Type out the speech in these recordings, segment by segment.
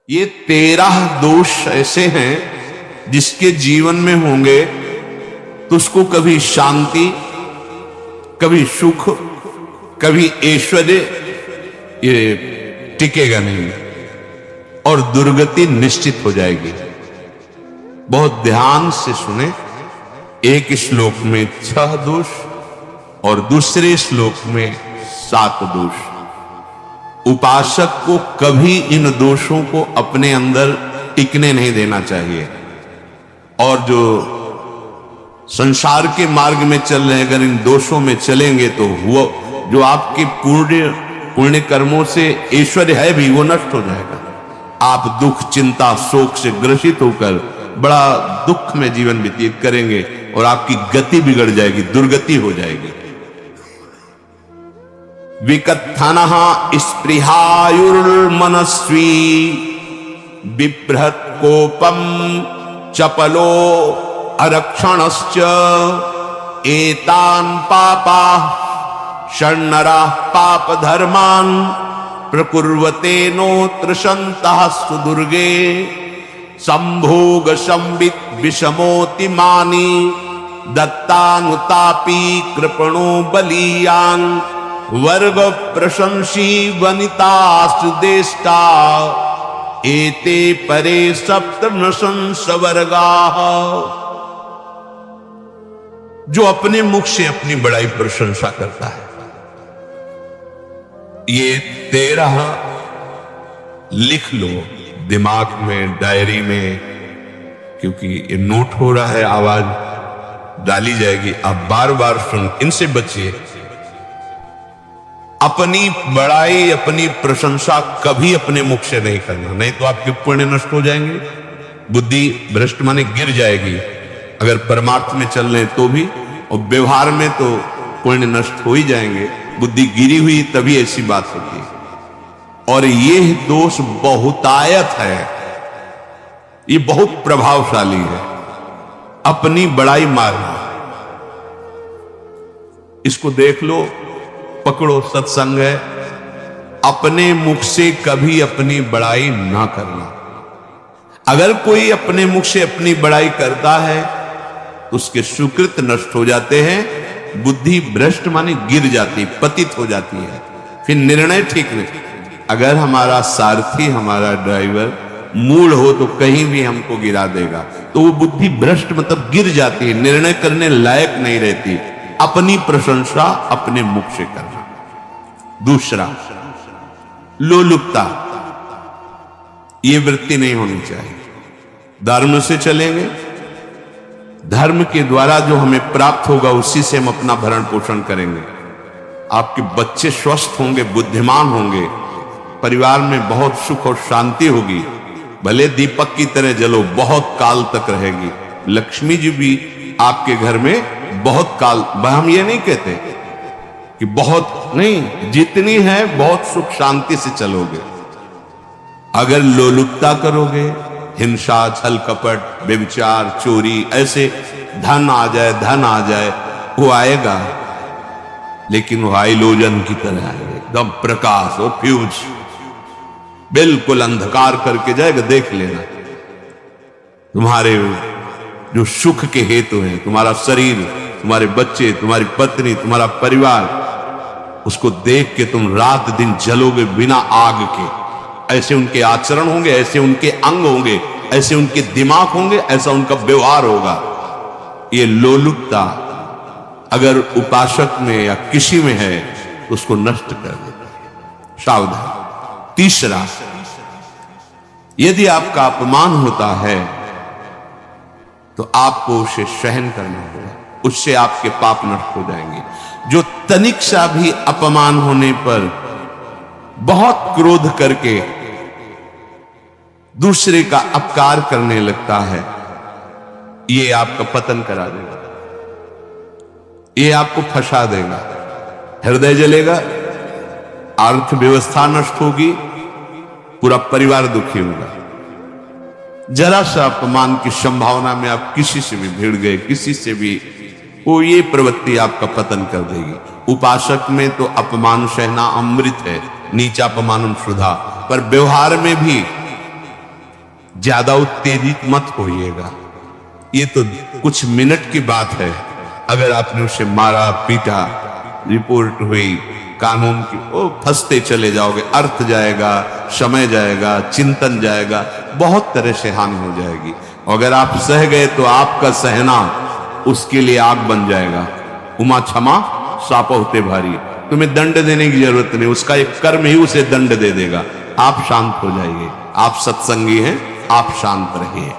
ये 13 दोष ऐसे हैं जिसके जीवन में होंगे तो उसको कभी शांति, कभी सुख, कभी ऐश्वर्य ये टिकेगा नहीं और दुर्गति निश्चित हो जाएगी। बहुत ध्यान से सुने। एक श्लोक में 6 दोष और दूसरे श्लोक में 7 दोष। उपासक को कभी इन दोषों को अपने अंदर टिकने नहीं देना चाहिए। और जो संसार के मार्ग में चल रहे हैं, अगर इन दोषों में चलेंगे तो वो जो आपके पुण्य कर्मों से ऐश्वर्य है भी वो नष्ट हो जाएगा। आप दुख, चिंता, शोक से ग्रसित होकर बड़ा दुख में जीवन व्यतीत करेंगे और आपकी गति बिगड़ जाएगी, दुर्गति हो जाएगी। विकत्थनः स्पृहायुर्मनस्वी बिभ्रत् कोपम चपलो अरक्षणश्च एतान् पापा षण्णराः पाप धर्मान् प्रकुर्वते नोत्र सन्तः सुदुर्गे संभोग संवित् विषमोति मानी दत्तानुतापी कृपणो बलीयान् वर्ग प्रशंसी वनितास्तुदेष्टा एते परे सप्तमशंस वर्गाः। जो अपने मुख से अपनी बड़ाई प्रशंसा करता है, ये 13 लिख लो दिमाग में, डायरी में, क्योंकि ये नोट हो रहा है, आवाज डाली जाएगी। आप बार बार सुन, इनसे बचिए। अपनी बड़ाई, अपनी प्रशंसा कभी अपने मुख से नहीं करना, नहीं तो आपके पुण्य नष्ट हो जाएंगे, बुद्धि भ्रष्ट माने गिर जाएगी। अगर परमार्थ में चल रहे तो भी, और व्यवहार में तो पुण्य नष्ट हो ही जाएंगे। बुद्धि गिरी हुई तभी ऐसी बात होती है। और ये दोष बहुतायत है, ये बहुत प्रभावशाली है। अपनी बड़ाई मारना, इसको देख लो, पकड़ो, सत्संग है। अपने मुख से कभी अपनी बड़ाई ना करना। अगर कोई अपने मुख से अपनी बड़ाई करता है तो उसके सुकृत नष्ट हो जाते हैं, बुद्धि भ्रष्ट माने गिर जाती, पतित हो जाती है, फिर निर्णय ठीक नहीं। अगर हमारा सारथी, हमारा ड्राइवर मूल हो तो कहीं भी हमको गिरा देगा, तो वो बुद्धि भ्रष्ट मतलब गिर जाती है, निर्णय करने लायक नहीं रहती। अपनी प्रशंसा अपने मुख से करना। दूसरा, लोलुपता, ये वृत्ति नहीं होनी चाहिए। धर्म से चलेंगे, धर्म के द्वारा जो हमें प्राप्त होगा उसी से हम अपना भरण पोषण करेंगे। आपके बच्चे स्वस्थ होंगे, बुद्धिमान होंगे, परिवार में बहुत सुख और शांति होगी। भले दीपक की तरह जलो, बहुत काल तक रहेगी। लक्ष्मी जी भी आपके घर में बहुत काल, हम ये नहीं कहते कि बहुत नहीं, जितनी है बहुत सुख शांति से चलोगे। अगर लोलुपता करोगे, हिंसा, छल कपट, व्यभिचार, चोरी, ऐसे धन आ जाए, वो आएगा, लेकिन वो हाइलोजन की तरह आएगा, एकदम प्रकाश, वो फ्यूज, बिल्कुल अंधकार करके जाएगा। देख लेना, तुम्हारे जो सुख के हेतु हैं, तुम्हारा शरीर, तुम्हारे बच्चे, तुम्हारी पत्नी, तुम्हारा परिवार, उसको देख के तुम रात दिन जलोगे बिना आग के। ऐसे उनके आचरण होंगे, ऐसे उनके अंग होंगे, ऐसे उनके दिमाग होंगे, ऐसा उनका व्यवहार होगा। ये लोलुपता अगर उपासक में या किसी में है तो उसको नष्ट कर देता है। सावधान। तीसरा, यदि आपका अपमान होता है तो आपको उसे सहन करना होगा, उससे आपके पाप नष्ट हो जाएंगे। जो तनिक सा भी अपमान होने पर बहुत क्रोध करके दूसरे का अपकार करने लगता है, ये आपका पतन करा देगा, ये आपको फंसा देगा, हृदय जलेगा, अर्थव्यवस्था नष्ट होगी, पूरा परिवार दुखी होगा। जरा सा अपमान की संभावना में आप किसी से भी भिड़ गए, किसी से भी, वो ये प्रवृत्ति आपका पतन कर देगी। उपासक में तो अपमान सहना अमृत है, नीचा अपमानम सुधा, पर व्यवहार में भी ज्यादा उत्तेजित मत होइएगा। ये तो कुछ मिनट की बात है। अगर आपने उसे मारा पीटा, रिपोर्ट हुई कानून की, ओ फंसते चले जाओगे, अर्थ जाएगा, समय जाएगा, चिंतन जाएगा, बहुत तरह से हानि हो जाएगी। अगर आप सह गए तो आपका सहना उसके लिए आग बन जाएगा। उमा क्षमा साप होते भारी, तुम्हें दंड देने की जरूरत नहीं, उसका एक कर्म ही उसे दंड दे देगा। आप शांत हो जाइए, आप सत्संगी हैं, आप शांत रहिए।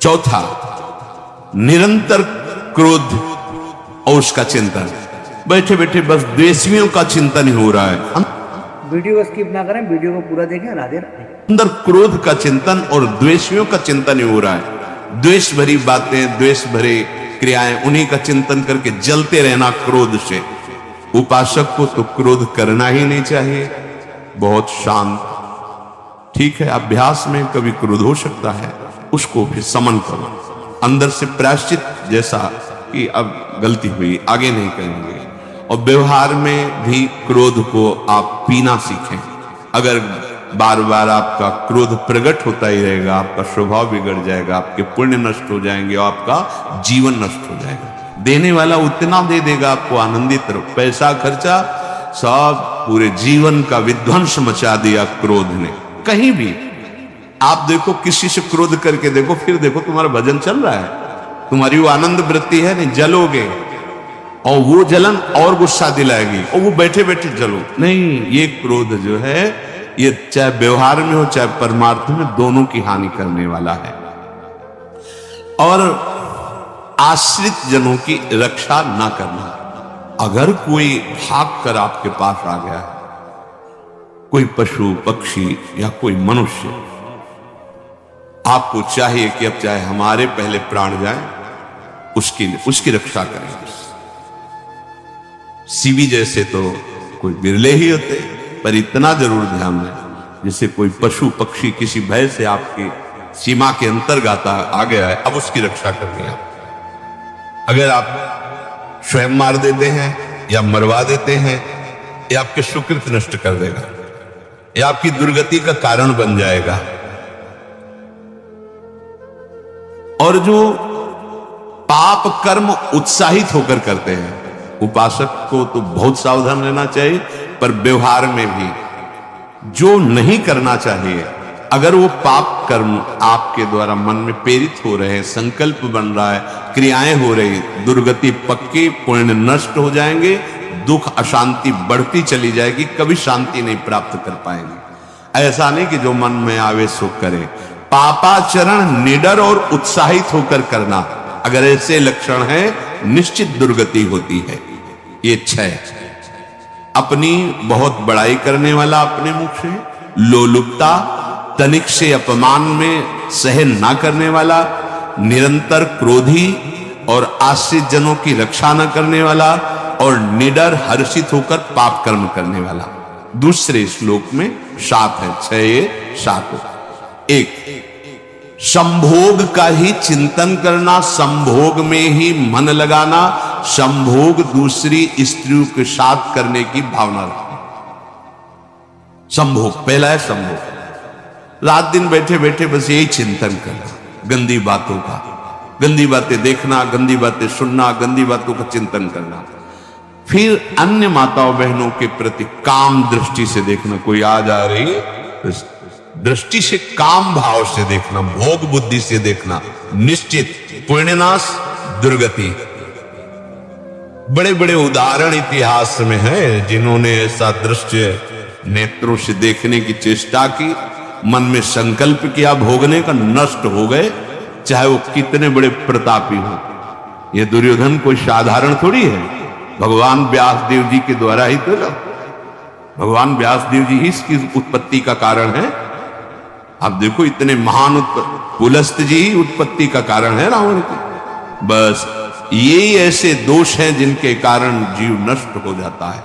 चौथा, निरंतर क्रोध और उसका चिंतन। बैठे बैठे बस द्वेषियों का चिंतन ही हो रहा है। वीडियो को स्किप ना करें, वीडियो को पूरा देखें। राधे राधे। अंदर क्रोध का चिंतन और द्वेषियों का चिंतन ही हो रहा है। द्वेष भरी बातें, द्वेष भरे क्रियाएं, उन्हीं का चिंतन करके जलते रहना क्रोध से। उपासक को तो क्रोध करना ही नहीं चाहिए, बहुत शांत। ठीक है, अभ्यास में कभी क्रोध हो सकता है, उसको फिर समन करो, अंदर से प्रायश्चित, जैसा कि अब गलती हुई आगे नहीं करेंगे। और व्यवहार में भी क्रोध को आप पीना सीखें। अगर बार बार आपका क्रोध प्रकट होता ही रहेगा, आपका स्वभाव बिगड़ जाएगा, आपके पुण्य नष्ट हो जाएंगे और आपका जीवन नष्ट हो जाएगा। देने वाला उतना दे देगा, आपको आनंदित रहो। पैसा खर्चा सब पूरे जीवन का विध्वंस मचा दिया क्रोध ने। कहीं भी आप देखो, किसी से क्रोध करके देखो, फिर देखो तुम्हारा भजन चल रहा है, तुम्हारी वो आनंद वृत्ति है नहीं, जलोगे और वो जलन और गुस्सा दिलाएगी और वो बैठे बैठे जलो नहीं। ये क्रोध जो है, ये चाहे व्यवहार में हो चाहे परमार्थ में, दोनों की हानि करने वाला है। और आश्रित जनों की रक्षा ना करना। अगर कोई भाग कर आपके पास आ गया है, कोई पशु पक्षी या कोई मनुष्य, आपको चाहिए कि अब चाहे हमारे पहले प्राण जाए, उसकी रक्षा करें। सीवी जैसे तो कोई बिरले ही होते, पर इतना जरूर ध्यान दें, जैसे कोई पशु पक्षी किसी भय से आपकी सीमा के अंतर्गत आ गया है, अब उसकी रक्षा करनी है। अगर आप स्वयं मार देते हैं या मरवा देते हैं, या आपके सुकृत नष्ट कर देगा, या आपकी दुर्गति का कारण बन जाएगा। और जो पाप कर्म उत्साहित होकर करते हैं, उपासक को तो बहुत सावधान रहना चाहिए, पर व्यवहार में भी जो नहीं करना चाहिए, अगर वो पाप कर्म आपके द्वारा मन में प्रेरित हो रहे हैं, संकल्प बन रहा है, क्रियाएं हो रही, दुर्गति पक्की, पुण्य नष्ट हो जाएंगे, दुख अशांति बढ़ती चली जाएगी, कभी शांति नहीं प्राप्त कर पाएंगे। ऐसा नहीं कि जो मन में आवेश हो करे। पापाचरण निडर और उत्साहित होकर करना, अगर ऐसे लक्षण है, निश्चित दुर्गति होती है। ये 6, अपनी बहुत बड़ाई करने वाला अपने मुख से, लोलुपता, तनिक से अपमान में सहन ना करने वाला, निरंतर क्रोधी और आश्रित जनों की रक्षा न करने वाला, और निडर हर्षित होकर पाप कर्म करने वाला। दूसरे श्लोक में 7 है, 6 ये 7 हो। 1, संभोग का ही चिंतन करना, संभोग में ही मन लगाना, संभोग दूसरी स्त्रियों के साथ करने की भावना रखना। संभोग पहला है, संभोग। रात दिन बैठे बैठे बस यही चिंतन करना, गंदी बातों का, गंदी बातें देखना, गंदी बातें सुनना, गंदी बातों का चिंतन करना। फिर अन्य माताओं बहनों के प्रति काम दृष्टि से देखना, कोई आ जा रही है, दृष्टि से काम भाव से देखना, भोग बुद्धि से देखना, निश्चित पुण्यनाश दुर्गति। बड़े बड़े उदाहरण इतिहास में है, जिन्होंने ऐसा दृश्य नेत्रों से देखने की चेष्टा की, मन में संकल्प किया भोगने का, नष्ट हो गए, चाहे वो कितने बड़े प्रतापी हो। ये दुर्योधन कोई साधारण थोड़ी है, भगवान व्यासदेव जी के द्वारा ही तो, भगवान व्यासदेव जी ही इसकी उत्पत्ति का कारण है। आप देखो, इतने महान पुलस्त जी ही उत्पत्ति का कारण है रावण की। बस ये ऐसे दोष हैं जिनके कारण जीव नष्ट हो जाता है।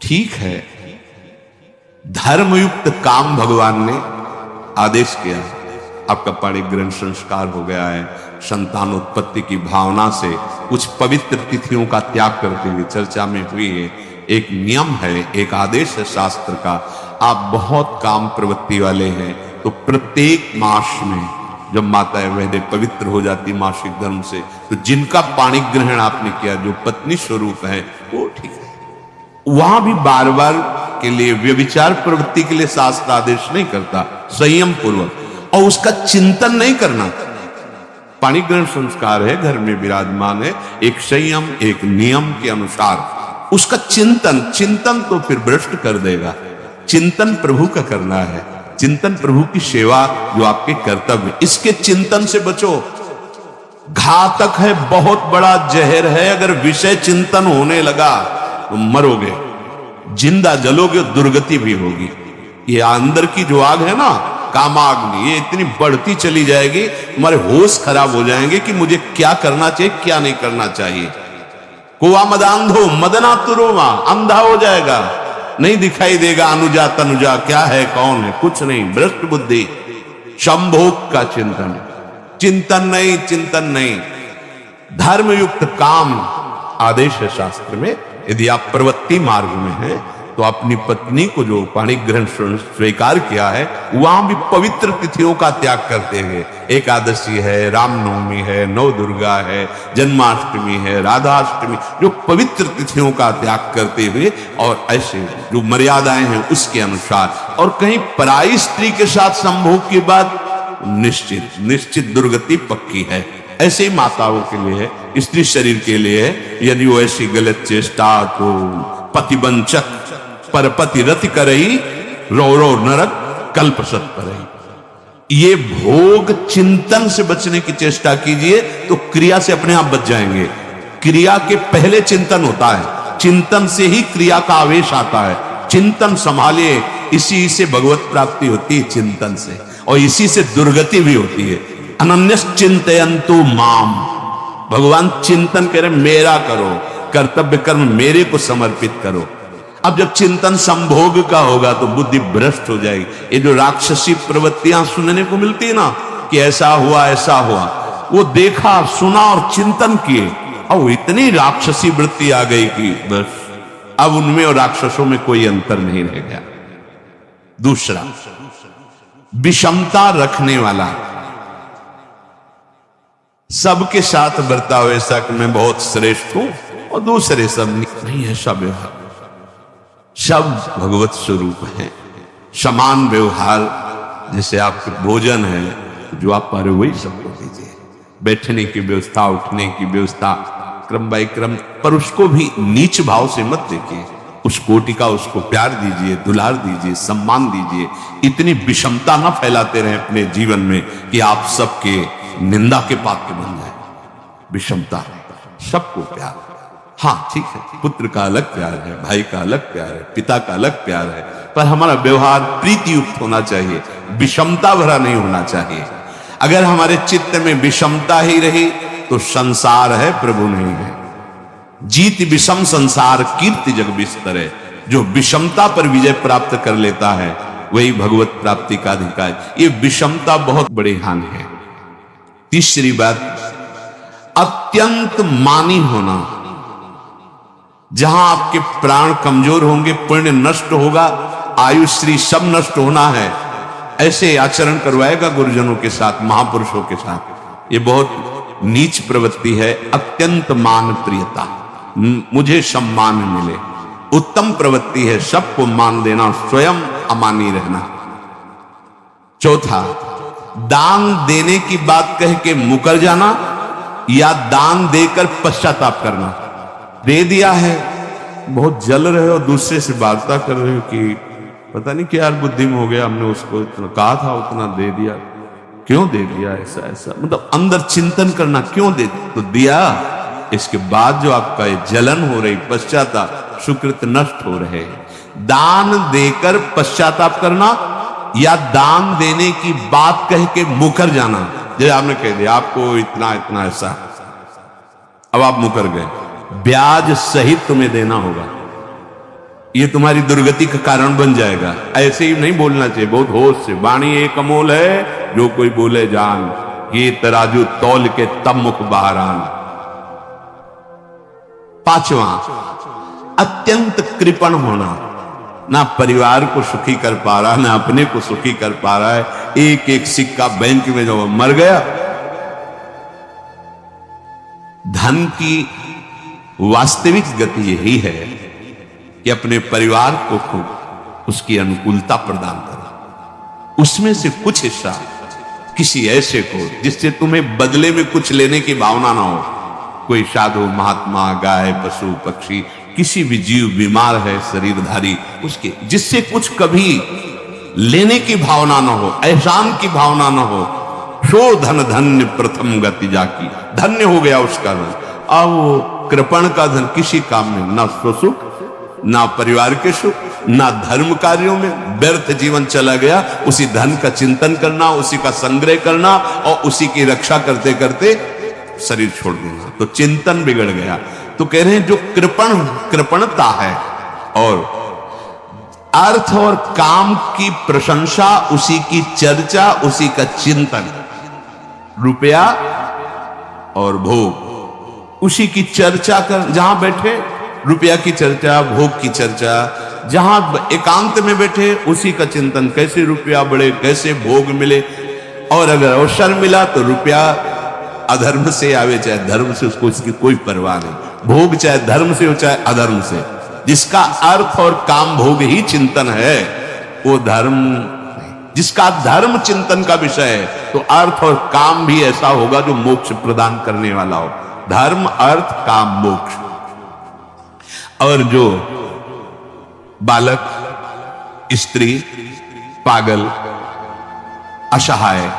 ठीक है, धर्मयुक्त काम भगवान ने आदेश किया, आपका पाणिग्रहण संस्कार हो गया है, संतानोत्पत्ति की भावना से कुछ पवित्र तिथियों का त्याग करते हुए चर्चा में हुई है। एक नियम है, एक आदेश है शास्त्र का, आप बहुत काम प्रवृत्ति वाले हैं, तो प्रत्येक मास में जब माता वैद्य पवित्र हो जाती मासिक धर्म से, तो जिनका पाणी ग्रहण आपने किया, जो पत्नी स्वरूप है, वो ठीक है। वहां भी बार बार के लिए व्यभिचार प्रवृत्ति के लिए शास्त्र आदेश नहीं करता, संयम पूर्वक, और उसका चिंतन नहीं करना। पाणी ग्रहण संस्कार है, घर में विराजमान है, एक संयम एक नियम के अनुसार उसका चिंतन तो फिर भ्रष्ट कर देगा। चिंतन प्रभु का करना है, चिंतन प्रभु की सेवा जो आपके कर्तव्य, इसके चिंतन से बचो। घातक है, बहुत बड़ा जहर है, अगर विषय चिंतन होने लगा तो मरोगे, जिंदा जलोगे, दुर्गति भी होगी। ये अंदर की जो आग है ना, कामाग्नि, ये इतनी बढ़ती चली जाएगी, तुम्हारे होश खराब हो जाएंगे कि मुझे क्या करना चाहिए क्या नहीं करना चाहिए। कुआ मदांधो मदना तुरुमा, अंधा हो जाएगा, नहीं दिखाई देगा अनुजा तनुजा क्या है कौन है, कुछ नहीं, भ्रष्ट बुद्धि। संभोग का चिंतन नहीं, धर्मयुक्त काम आदेश है शास्त्र में। यदि आप प्रवृत्ति मार्ग में हैं तो अपनी पत्नी को जो पाणी ग्रहण स्वीकार किया है, वहां भी पवित्र तिथियों का त्याग करते हुए, एकादशी है, रामनवमी है, नव दुर्गा है, जन्माष्टमी है, राधाष्टमी, जो पवित्र तिथियों का त्याग करते हुए, और ऐसे जो मर्यादाएं हैं उसके अनुसार, और कहीं पराई स्त्री के साथ संभोग की बात निश्चित दुर्गति पक्की है। ऐसे ही माताओं के लिए है, स्त्री शरीर के लिए है। यदि वो ऐसी गलत चेष्टा तो पतिवंचक परपति रति करई, रो नरक कल्पसत परई। ये भोग चिंतन से बचने की चेष्टा कीजिए तो क्रिया से अपने आप बच जाएंगे। क्रिया के पहले चिंतन होता है, चिंतन से ही क्रिया का आवेश आता है। चिंतन संभालिए, इसी से भगवत प्राप्ति होती है, चिंतन से, और इसी से दुर्गति भी होती है। अनन्यस चिंतयन्तु माम, भगवान चिंतन करें, मेरा करो, कर्तव्य कर्म मेरे को समर्पित करो। अब जब चिंतन संभोग का होगा तो बुद्धि भ्रष्ट हो जाएगी। ये जो राक्षसी प्रवृत्तियां सुनने को मिलती है ना, कि ऐसा हुआ, वो देखा सुना और चिंतन किए, और इतनी राक्षसी वृत्ति आ गई कि बस अब उनमें और राक्षसों में कोई अंतर नहीं रह गया। दूसरा, विषमता रखने वाला, सबके साथ बर्ताव ऐसा कि मैं बहुत श्रेष्ठ हूं और दूसरे सब नहीं, ऐसा व्यवहार। सब भगवत स्वरूप है, समान व्यवहार। जैसे आपके भोजन है, जो आप पा रहे हो वही सबको दीजिए। बैठने की व्यवस्था, उठने की व्यवस्था, क्रम बाय क्रम, पर उसको भी नीच भाव से मत देखिए। उस कोटि का उसको प्यार दीजिए, दुलार दीजिए, सम्मान दीजिए। इतनी विषमता न फैलाते रहे अपने जीवन में कि आप सबके निंदा के पात्र बन जाए। विषमता, सबको प्यार। हाँ ठीक है, पुत्र का अलग प्यार है, भाई का अलग प्यार है, पिता का अलग प्यार है, पर हमारा व्यवहार प्रीतियुक्त होना चाहिए, विषमता भरा नहीं होना चाहिए। अगर हमारे चित्त में विषमता ही रही तो संसार है, प्रभु नहीं है। जीत विषम संसार कीर्ति जग बिस्तरे। जो विषमता पर विजय प्राप्त कर लेता है वही भगवत प्राप्ति का अधिकारी। ये विषमता बहुत बड़ी हानि है। तीसरी बात, अत्यंत मानी होना। जहां आपके प्राण कमजोर होंगे, पुण्य नष्ट होगा, आयुश्री सब नष्ट होना है, ऐसे आचरण करवाएगा गुरुजनों के साथ, महापुरुषों के साथ। ये बहुत नीच प्रवृत्ति है। अत्यंत मान प्रियता, मुझे सम्मान मिले, उत्तम प्रवृत्ति है। सबको मान देना, स्वयं अमानी रहना। चौथा, दान देने की बात कह के मुकर जाना या दान देकर पश्चाताप करना। दे दिया है, बहुत जल रहे हो, दूसरे से वार्ता कर रहे हो कि पता नहीं क्या बुद्धि में हो गया, हमने उसको इतना कहा था, उतना दे दिया, क्यों दे दिया, ऐसा ऐसा, मतलब अंदर चिंतन करना, क्यों दे तो दिया। इसके बाद जो आपका ये जलन हो रही, पश्चाताप, सुकृत नष्ट हो रहे। दान देकर पश्चाताप करना या दान देने की बात कह के मुकर जाना। जैसे आपने कह दिया आपको इतना इतना ऐसा, अब आप मुकर गए, ब्याज सहित तुम्हें देना होगा, ये तुम्हारी दुर्गति का कारण बन जाएगा। ऐसे ही नहीं बोलना चाहिए, बहुत होश से। वाणी एक अमोल है, जो कोई बोले जान, ये तराजू तौल के तब मुख बाहर आन। पांचवा, अत्यंत कृपण होना। ना परिवार को सुखी कर पा रहा, ना अपने को सुखी कर पा रहा है। एक एक सिक्का बैंक में जो मर गया। धन की वास्तविक गति यही है कि अपने परिवार को खूब उसकी अनुकूलता प्रदान करो, उसमें से कुछ हिस्सा किसी ऐसे को जिससे तुम्हें बदले में कुछ लेने की भावना ना हो। कोई साधु महात्मा, गाय, पशु, पक्षी, किसी भी जीव बीमार है शरीरधारी, उसके जिससे कुछ कभी लेने की भावना ना हो, एहसान की भावना ना हो। सो धन धन्य प्रथम गति जाकी, धन्य हो गया उसका धन। अब वो कृपण का धन किसी काम में ना स्वसुख, ना परिवार के सुख, ना धर्म कार्यों में, व्यर्थ जीवन चला गया। उसी धन का चिंतन करना, उसी का संग्रह करना और उसी की रक्षा करते करते शरीर छोड़ देना, तो चिंतन बिगड़ गया। तो कह रहे हैं जो कृपणता है और अर्थ और काम की प्रशंसा, उसी की चर्चा, उसी का चिंतन, रुपया और भोग, उसी की चर्चा कर, जहां बैठे रुपया की चर्चा, भोग की चर्चा, जहां एकांत में बैठे उसी का चिंतन, कैसे रुपया बढ़े, कैसे भोग मिले। और अगर अवसर मिला तो रुपया अधर्म से आवे चाहे धर्म से, उसको इसकी कोई परवाह नहीं। भोग चाहे धर्म से हो चाहे अधर्म से, जिसका अर्थ और काम भोग ही चिंतन है वो धर्म नहीं। जिसका धर्म चिंतन का विषय है तो अर्थ और काम भी ऐसा होगा जो मोक्ष प्रदान करने वाला हो। धर्म, अर्थ, काम, मोक्ष। और जो बालक, स्त्री, पागल, असहाय,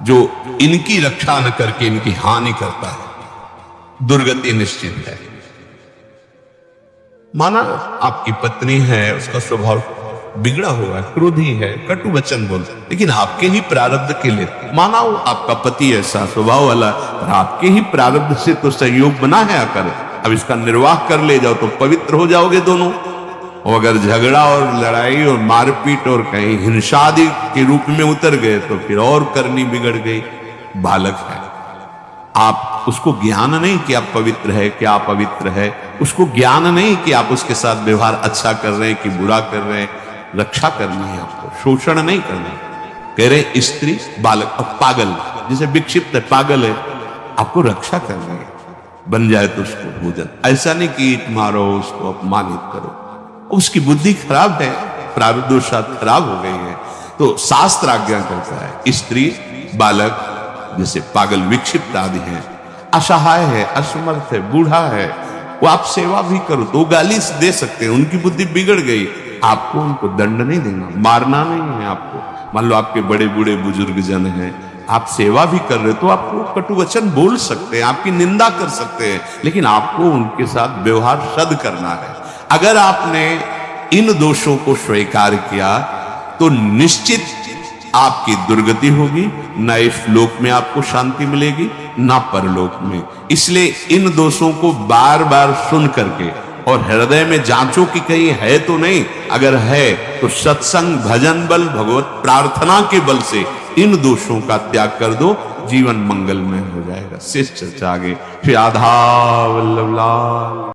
जो इनकी रक्षा न करके इनकी हानि करता है, दुर्गति निश्चित है। माना आपकी पत्नी है, उसका स्वभाव बिगड़ा हुआ है, क्रोधी है, कटु वचन बोलता, लेकिन आपके ही प्रारब्ध के लिए, माना वो आपका पति ऐसा स्वभाव वाला, पर आपके ही प्रारब्ध से तो सहयोग बना है आकर, अब इसका निर्वाह कर ले जाओ तो पवित्र हो जाओगे दोनों। और अगर झगड़ा और लड़ाई और मारपीट और कहीं हिंसादि के रूप में उतर गए तो फिर और करनी बिगड़ गई। बालक है, आप उसको ज्ञान नहीं कि आप पवित्र है, कि आप पवित्र है, उसको ज्ञान नहीं कि आप उसके साथ व्यवहार अच्छा कर रहे हैं कि बुरा कर रहे हैं। रक्षा करनी है आपको, शोषण नहीं करना। कह रहे स्त्री, बालक और पागल, जिसे विक्षिप्त है, पागल है, आपको रक्षा करनी है। बन जाए तो उसको भोजन, ऐसा नहीं कि ईट मारो, उसको अपमानित करो, उसकी बुद्धि खराब है, प्रारब्धवशात खराब हो गई है। तो शास्त्र आज्ञा करता है स्त्री, बालक, जैसे पागल, विक्षिप्त आदि हैं, असहाय है, असमर्थ है, बूढ़ा है, वो आप सेवा भी करो तो गाली दे सकते हैं, उनकी बुद्धि बिगड़ गई। आपको उनको दंड नहीं देना, मारना नहीं है आपको। मान लो आपके बड़े बूढ़े बुजुर्ग जन हैं, आप सेवा भी कर रहे तो आपको कटु वचन बोल सकते हैं, आपकी निंदा कर सकते हैं, लेकिन आपको उनके साथ व्यवहार सद करना है। अगर आपने इन दोषों को स्वीकार किया तो निश्चित आपकी दुर्गति होगी, न इस लोक में आपको शांति मिलेगी न परलोक में। इसलिए इन दोषों को बार बार सुन करके और हृदय में जांचो कि कहीं है तो नहीं, अगर है तो सत्संग, भजन बल, भगवत प्रार्थना के बल से इन दोषों का त्याग कर दो, जीवन मंगलमय हो जाएगा। शेष चर्चा आगे। श्री राधा वल्लभ लाल।